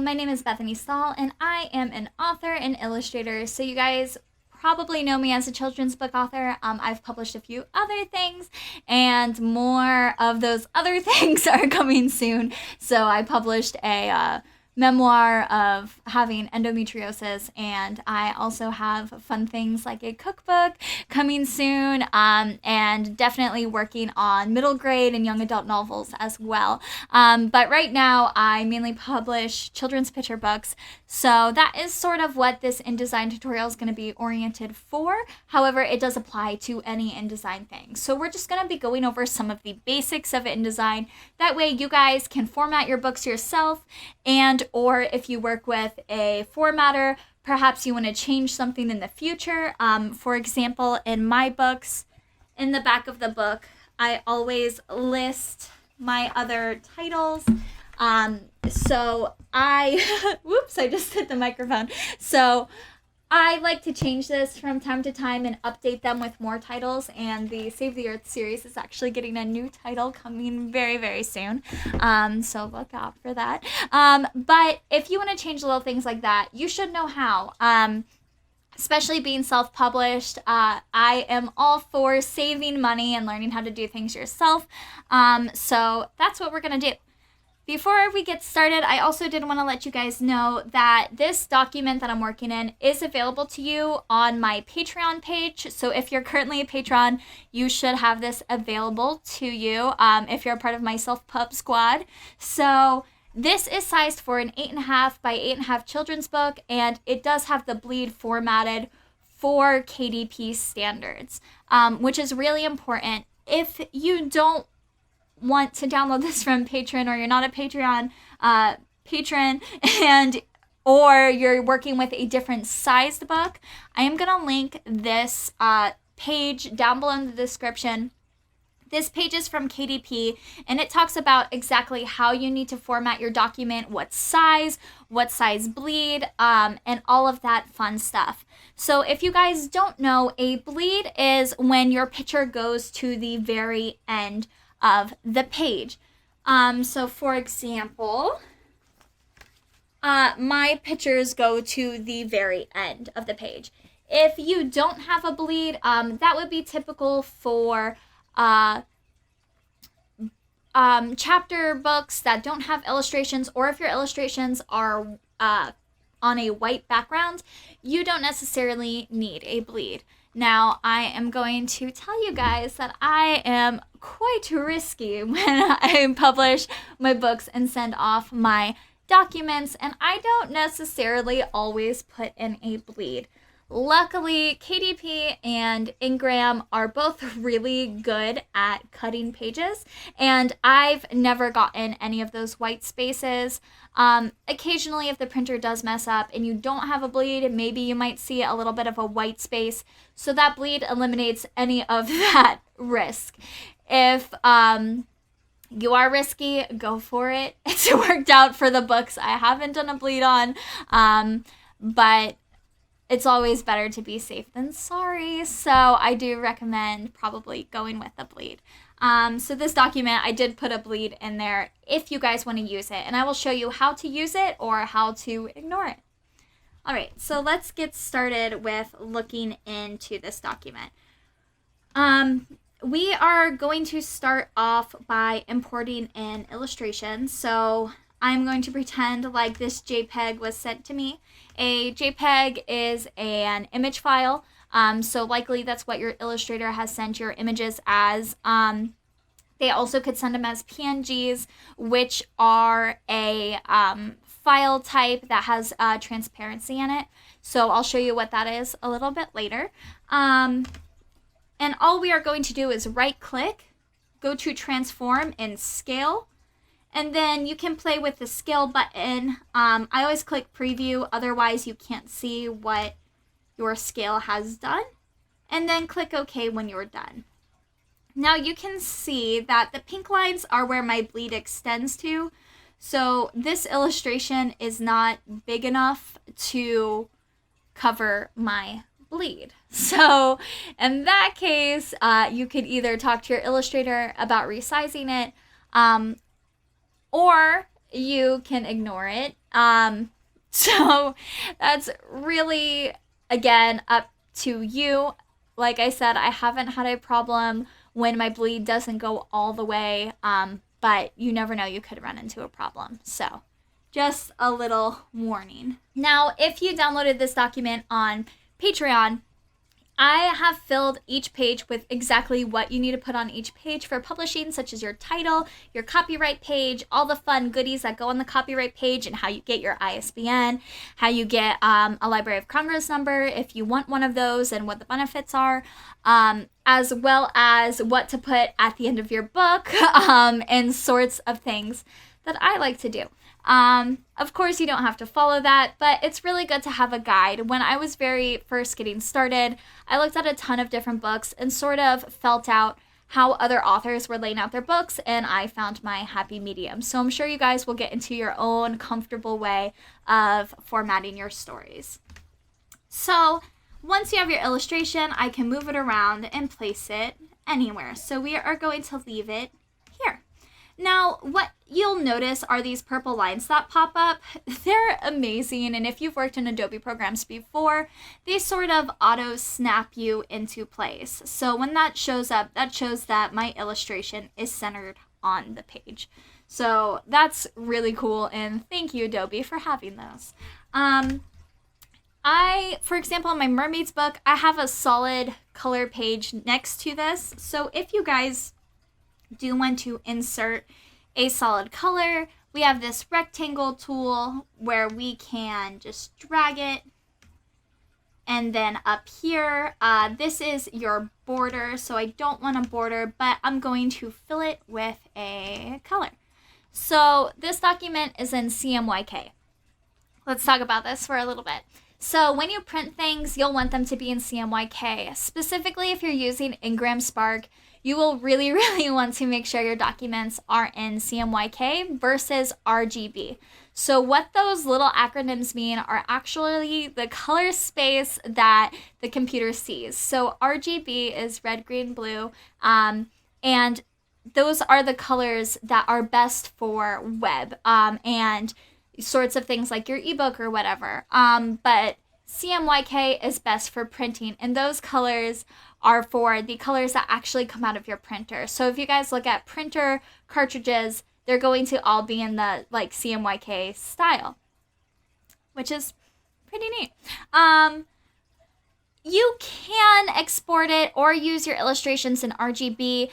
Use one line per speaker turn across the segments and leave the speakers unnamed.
my name is Bethany Stahl, and I am an author and illustrator. So you guys probably know me as a children's book author. I've published a few other things, and more of those other things are coming soon. So I published a memoir of having endometriosis, and I also have fun things like a cookbook coming soon, and definitely working on middle grade and young adult novels as well. But right now I mainly publish children's picture books, so that is sort of what this InDesign tutorial is going to be oriented for. However, it does apply to any InDesign thing. So we're just going to be going over some of the basics of InDesign. That way you guys can format your books yourself, and or if you work with a formatter, perhaps you want to change something in the future. For example, in my books, in the back of the book, I always list my other titles. So I, whoops, I just hit the microphone. So I like to change this from time to time and update them with more titles, and the Save the Earth series is actually getting a new title coming very, very soon. So look out for that. But if you want to change little things like that, you should know how. Especially being self-published, I am all for saving money and learning how to do things yourself. So that's what we're going to do. Before we get started, I also did want to let you guys know that this document that I'm working in is available to you on my Patreon page. So if you're currently a patron, you should have this available to you if you're a part of my self-pub squad. So this is sized for an 8.5 by 8.5 children's book, and it does have the bleed formatted for KDP standards, which is really important. If you don't want to download this from Patreon, or you're not a Patreon patron, and or you're working with a different sized book, I am gonna link this page down below in the description. This page is from KDP, and it talks about exactly how you need to format your document, what size bleed, and all of that fun stuff. So if you guys don't know, a bleed is when your picture goes to the very end of the page. So for example, my pictures go to the very end of the page. If you don't have a bleed, that would be typical for chapter books that don't have illustrations, or if your illustrations are on a white background, you don't necessarily need a bleed. Now, I am going to tell you guys that I am quite risky when I publish my books and send off my documents, and I don't necessarily always put in a bleed. Luckily, KDP and Ingram are both really good at cutting pages, and I've never gotten any of those white spaces. Occasionally, if the printer does mess up and you don't have a bleed, maybe you might see a little bit of a white space, so that bleed eliminates any of that risk. If you are risky, go for it. It's worked out for the books I haven't done a bleed on, but it's always better to be safe than sorry, so I do recommend probably going with the bleed. So this document, I did put a bleed in there if you guys want to use it, and I will show you how to use it or how to ignore it. All right, so let's get started with looking into this document. We are going to start off by importing an illustration. So I'm going to pretend like this JPEG was sent to me. A JPEG is an image file, so likely that's what your illustrator has sent your images as. They also could send them as PNGs, which are a file type that has transparency in it. So I'll show you what that is a little bit later. And all we are going to do is right-click, go to Transform and Scale, and then you can play with the scale button. I always click preview, otherwise you can't see what your scale has done. And then click OK when you're done. Now you can see that the pink lines are where my bleed extends to. So this illustration is not big enough to cover my bleed. So in that case, you could either talk to your illustrator about resizing it, or you can ignore it. So that's really, again, up to you. Like I said, I haven't had a problem when my bleed doesn't go all the way, but you never know, you could run into a problem. So just a little warning. Now, if you downloaded this document on Patreon, I have filled each page with exactly what you need to put on each page for publishing, such as your title, your copyright page, all the fun goodies that go on the copyright page, and how you get your ISBN, how you get a Library of Congress number if you want one of those, and what the benefits are, as well as what to put at the end of your book, and sorts of things that I like to do. Of course, you don't have to follow that, but it's really good to have a guide. When I was very first getting started, I looked at a ton of different books and sort of felt out how other authors were laying out their books, and I found my happy medium. So I'm sure you guys will get into your own comfortable way of formatting your stories. So once you have your illustration, I can move it around and place it anywhere. So we are going to leave it here. Now, what you'll notice are these purple lines that pop up. They're amazing, and if you've worked in Adobe programs before, they sort of auto-snap you into place. So when that shows up, that shows that my illustration is centered on the page. So that's really cool, and thank you, Adobe, for having those. For example, in my Mermaids book, I have a solid color page next to this. So if you guys do want to insert a solid color, we have this rectangle tool where we can just drag it. And then up here, this is your border. So I don't want a border, but I'm going to fill it with a color. So this document is in CMYK. Let's talk about this for a little bit. So when you print things, you'll want them to be in CMYK. Specifically, if you're using Ingram Spark, you will really want to make sure your documents are in CMYK versus RGB. So what those little acronyms mean are actually the color space that the computer sees. So RGB is red, green, blue, and those are the colors that are best for web and sorts of things like your ebook or whatever. But CMYK is best for printing, and those colors are for the colors that actually come out of your printer. So if you guys look at printer cartridges, they're going to all be in the like CMYK style, which is pretty neat. You can export it or use your illustrations in RGB.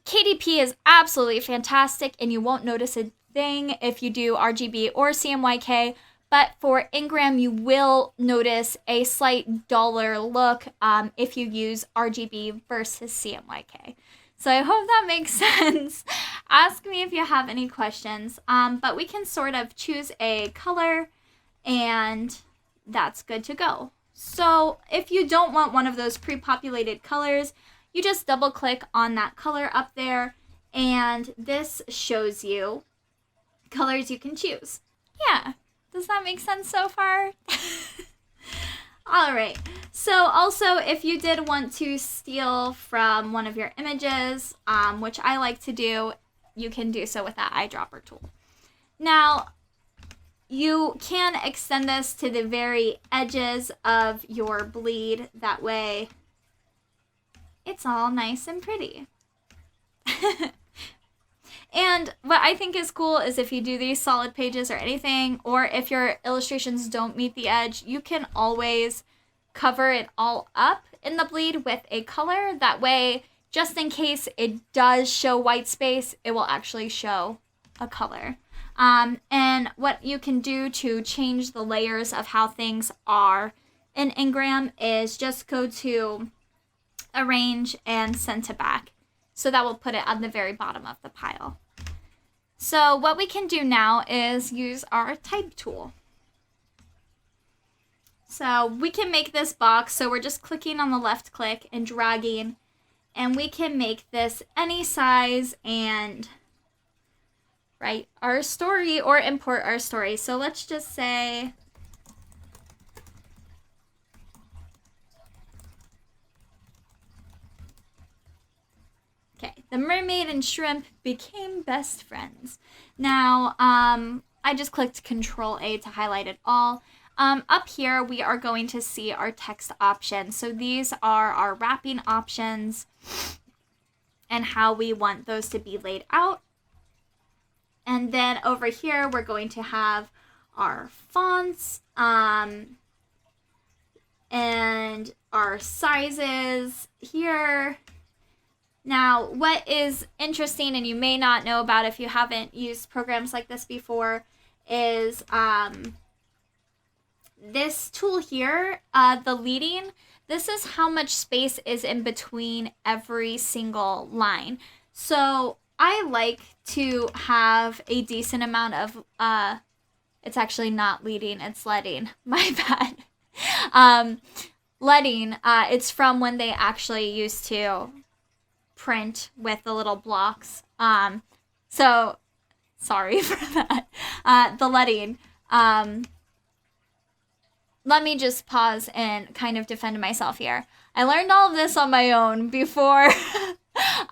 KDP is absolutely fantastic, and you won't notice a thing if you do RGB or CMYK. But for Ingram, you will notice a slight duller look if you use RGB versus CMYK. So I hope that makes sense. Ask me if you have any questions. But we can sort of choose a color, and that's good to go. So if you don't want one of those pre-populated colors, you just double click on that color up there, and this shows you colors you can choose. Yeah. Does that make sense so far? All right. So also, if you did want to steal from one of your images, which I like to do, you can do so with that eyedropper tool. Now, you can extend this to the very edges of your bleed. That way, it's all nice and pretty. And what I think is cool is if you do these solid pages or anything, or if your illustrations don't meet the edge, you can always cover it all up in the bleed with a color. That way, just in case it does show white space, it will actually show a color. And what you can do to change the layers of how things are in Ingram is just go to Arrange and Send to Back. So that will put it on the very bottom of the pile. So what we can do now is use our type tool. So we can make this box. So we're just clicking on the left click and dragging, and we can make this any size and write our story or import our story. So let's just say The mermaid and shrimp became best friends. Now, I just clicked Control A to highlight it all. Up here, we are going to see our text options. So these are our wrapping options and how we want those to be laid out. And then over here, we're going to have our fonts and our sizes here. Now, what is interesting, and you may not know about if you haven't used programs like this before, is this tool here, the leading. This is how much space is in between every single line. So I like to have a decent amount of, it's actually not leading, it's leading. My bad. Leading, it's from when they actually used to print with the little blocks. So sorry for that. The leading. Let me just pause and kind of defend myself here. I learned all of this on my own before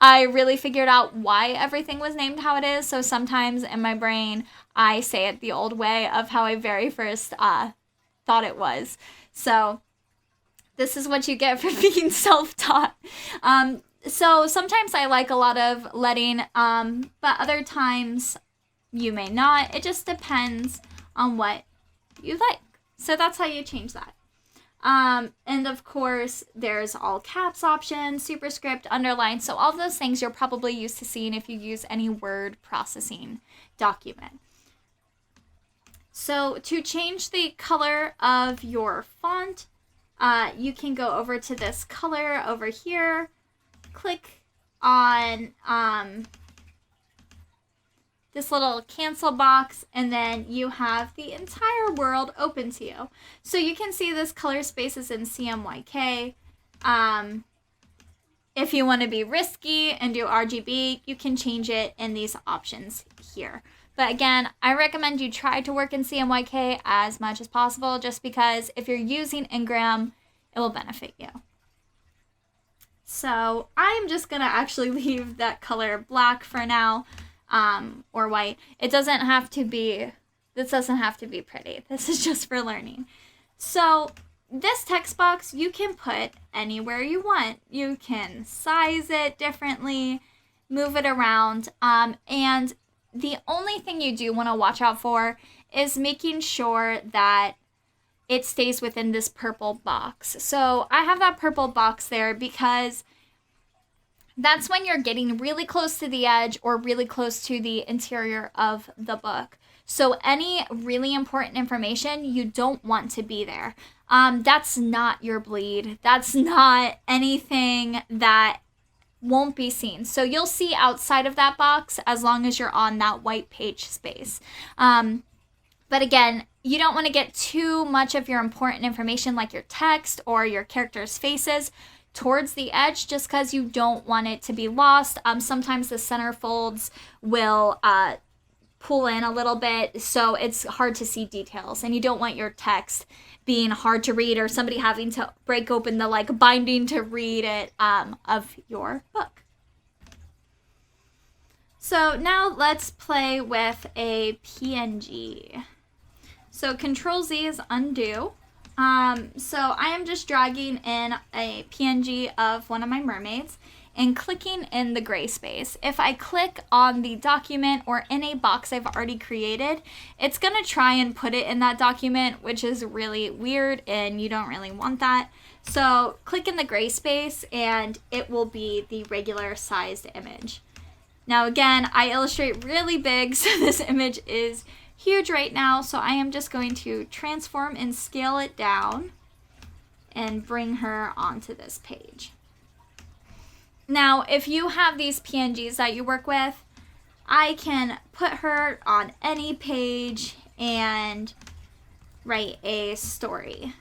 I really figured out why everything was named how it is. So sometimes in my brain, I say it the old way of how I very first thought it was. So this is what you get for being self-taught. So sometimes I like a lot of leading, but other times you may not. It just depends on what you like. So that's how you change that. And of course, there's all caps option, superscript, underline. So all those things you're probably used to seeing if you use any word processing document. So to change the color of your font, you can go over to this color over here, click on this little cancel box, and then you have the entire world open to you. So you can see this color space is in CMYK. If you want to be risky and do RGB, you can change it in these options here. But again, I recommend you try to work in CMYK as much as possible, just because if you're using Ingram, it will benefit you. So I'm just going to actually leave that color black for now. Or white. It doesn't have to be, this doesn't have to be pretty. This is just for learning. So this text box you can put anywhere you want. You can size it differently, move it around, and the only thing you do want to watch out for is making sure that it stays within this purple box. So I have that purple box there because that's when you're getting really close to the edge or really close to the interior of the book. So any really important information, you don't want to be there. That's not your bleed. That's not anything that won't be seen. So you'll see outside of that box as long as you're on that white page space. But again, you don't want to get too much of your important information like your text or your characters' faces towards the edge, just because you don't want it to be lost. Sometimes the center folds will pull in a little bit, so it's hard to see details, and you don't want your text being hard to read or somebody having to break open the binding to read it of your book. So now let's play with a PNG. So Control Z is undo. So I am just dragging in a PNG of one of my mermaids and clicking in the gray space. If I click on the document or in a box I've already created, it's going to try and put it in that document, which is really weird and you don't really want that. So click in the gray space and it will be the regular sized image. Now again, I illustrate really big, so this image is huge right now, so I am just going to transform and scale it down and bring her onto this page. Now, if you have these PNGs that you work with, I can put her on any page and write a story.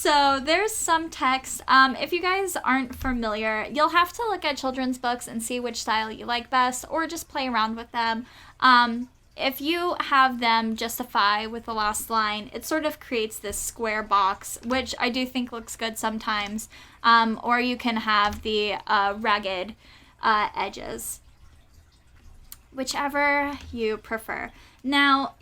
So there's some text. If you guys aren't familiar, you'll have to look at children's books and see which style you like best, or just play around with them. If you have them justify with the last line, it sort of creates this square box, which I do think looks good sometimes. Or you can have the ragged edges, whichever you prefer. Now,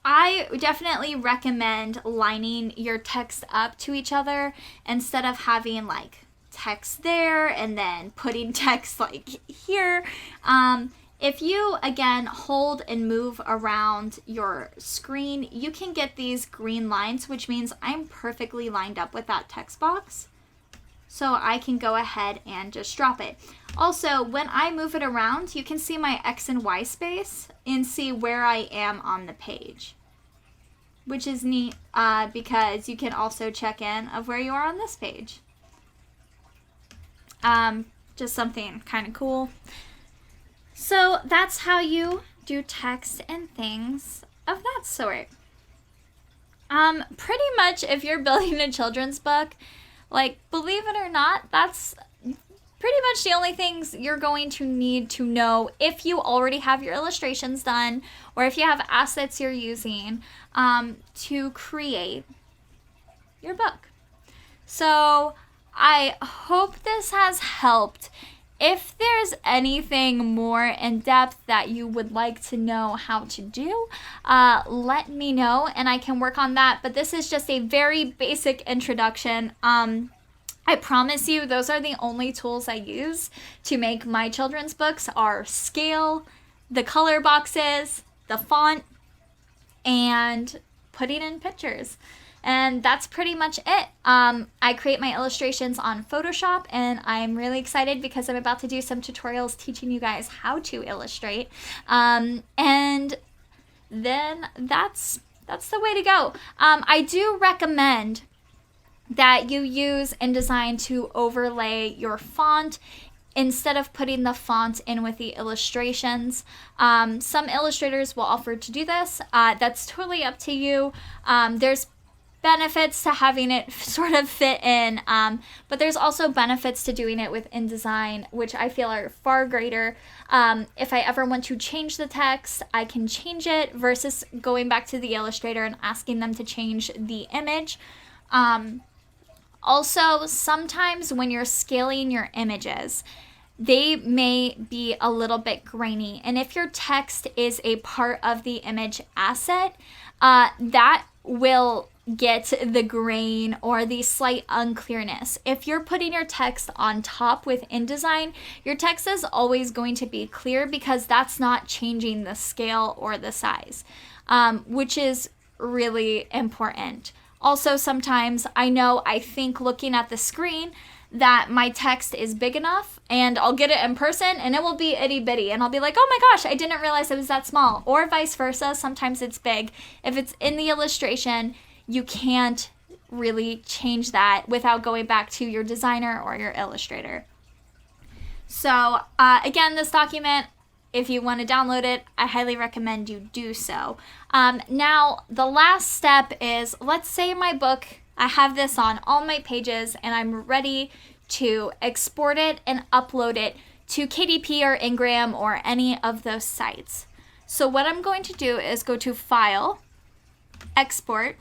I definitely recommend lining your text up to each other instead of having like text there and then putting text like here. If you, again, hold and move around your screen, you can get these green lines, which means I'm perfectly lined up with that text box. So I can go ahead and just drop it. Also, when I move it around, you can see my X and Y space and see where I am on the page, which is neat because you can also check in of where you are on this page. Just something kind of cool. So that's how you do text and things of that sort. Pretty much if you're building a children's book, like, believe it or not, that's pretty much the only things you're going to need to know if you already have your illustrations done or if you have assets you're using to create your book. So I hope this has helped. If there's anything more in depth that you would like to know how to do, let me know and I can work on that. But this is just a very basic introduction. I promise you those are the only tools I use to make my children's books are scale, the color boxes, the font, and putting in pictures. And that's pretty much it. I create my illustrations on Photoshop, and I'm really excited because I'm about to do some tutorials teaching you guys how to illustrate. And then that's the way to go. I do recommend that you use InDesign to overlay your font instead of putting the font in with the illustrations. Some illustrators will offer to do this. That's totally up to you. There's benefits to having it sort of fit in, but there's also benefits to doing it with InDesign, which I feel are far greater. If I ever want to change the text, I can change it versus going back to the illustrator and asking them to change the image. Also, sometimes when you're scaling your images, they may be a little bit grainy. And if your text is a part of the image asset, that will get the grain or the slight unclearness. If you're putting your text on top with InDesign, your text is always going to be clear because that's not changing the scale or the size, which is really important. Also, sometimes I think looking at the screen that my text is big enough, and I'll get it in person and it will be itty bitty and I'll be like, oh my gosh, I didn't realize it was that small, or vice versa. Sometimes it's big. If it's in the illustration, you can't really change that without going back to your designer or your illustrator. So again, this document, if you want to download it, I highly recommend you do so. Now, the last step is, let's say my book, I have this on all my pages and I'm ready to export it and upload it to KDP or Ingram or any of those sites. So what I'm going to do is go to File, Export.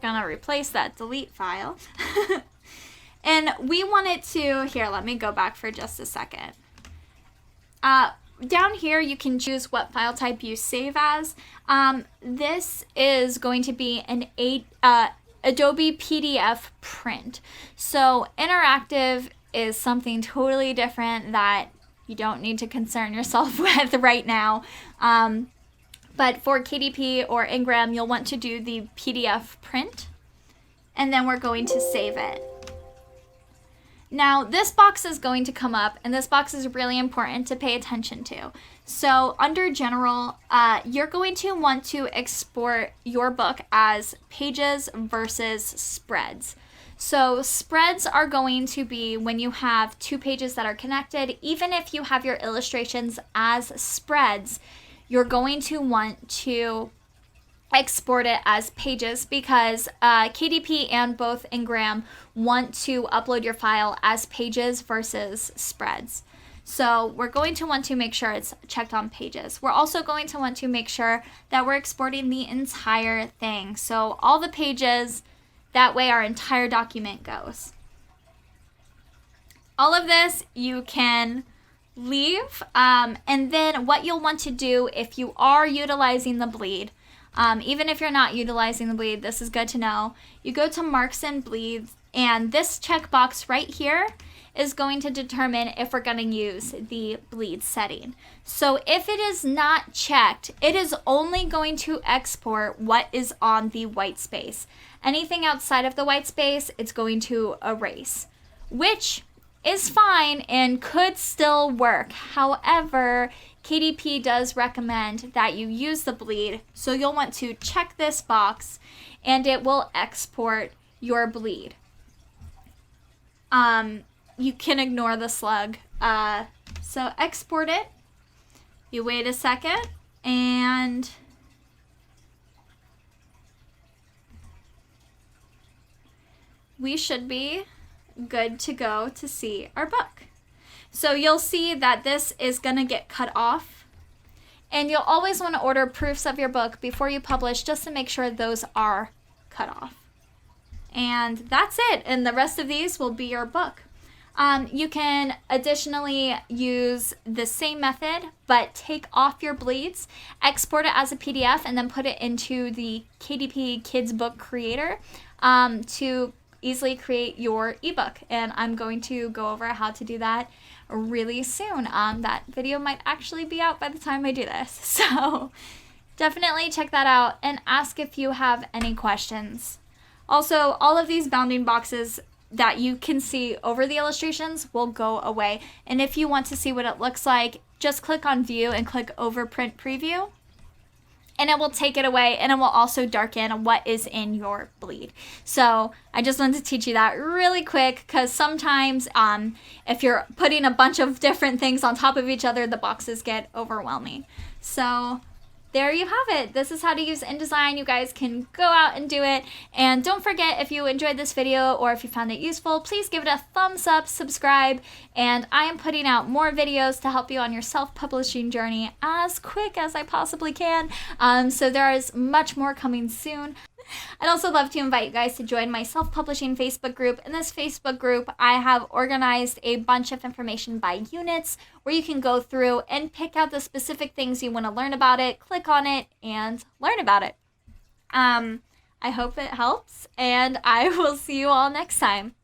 Gonna replace that delete file. And we want it to, here, let me go back for just a second. Down here, you can choose what file type you save as. This is going to be an Adobe PDF print. So interactive is something totally different that you don't need to concern yourself with right now. But for KDP or Ingram, you'll want to do the PDF print, and then we're going to save it. Now, this box is going to come up, and this box is really important to pay attention to. So under General, you're going to want to export your book as pages versus spreads. So spreads are going to be when you have two pages that are connected. Even if you have your illustrations as spreads, you're going to want to export it as pages because KDP and both Ingram want to upload your file as pages versus spreads. So we're going to want to make sure it's checked on pages. We're also going to want to make sure that we're exporting the entire thing. So all the pages, that way our entire document goes. All of this you can leave. And then what you'll want to do if you are utilizing the bleed, even if you're not utilizing the bleed, this is good to know. You go to marks and bleeds, and this checkbox right here is going to determine if we're going to use the bleed setting. So if it is not checked, it is only going to export what is on the white space. Anything outside of the white space, it's going to erase, which is fine and could still work. However, KDP does recommend that you use the bleed, so you'll want to check this box and it will export your bleed. You can ignore the slug. So export it. You wait a second and we should be good to go to see our book. So you'll see that this is going to get cut off, and you'll always want to order proofs of your book before you publish just to make sure those are cut off. And that's it, and the rest of these will be your book. You can additionally use the same method, but take off your bleeds, export it as a PDF, and then put it into the KDP Kids Book Creator to easily create your ebook. And I'm going to go over how to do that really soon. That video might actually be out by the time I do this. So definitely check that out and ask if you have any questions. Also, all of these bounding boxes that you can see over the illustrations will go away. And if you want to see what it looks like, just click on View and click Over Print Preview, and it will take it away, and it will also darken what is in your bleed. So I just wanted to teach you that really quick, because sometimes if you're putting a bunch of different things on top of each other, the boxes get overwhelming. So there you have it. This is how to use InDesign. You guys can go out and do it. And don't forget, if you enjoyed this video or if you found it useful, please give it a thumbs up, subscribe, and I am putting out more videos to help you on your self-publishing journey as quick as I possibly can. So there is much more coming soon. I'd also love to invite you guys to join my self-publishing Facebook group. In this Facebook group, I have organized a bunch of information by units where you can go through and pick out the specific things you want to learn about it, click on it, and learn about it. I hope it helps, and I will see you all next time.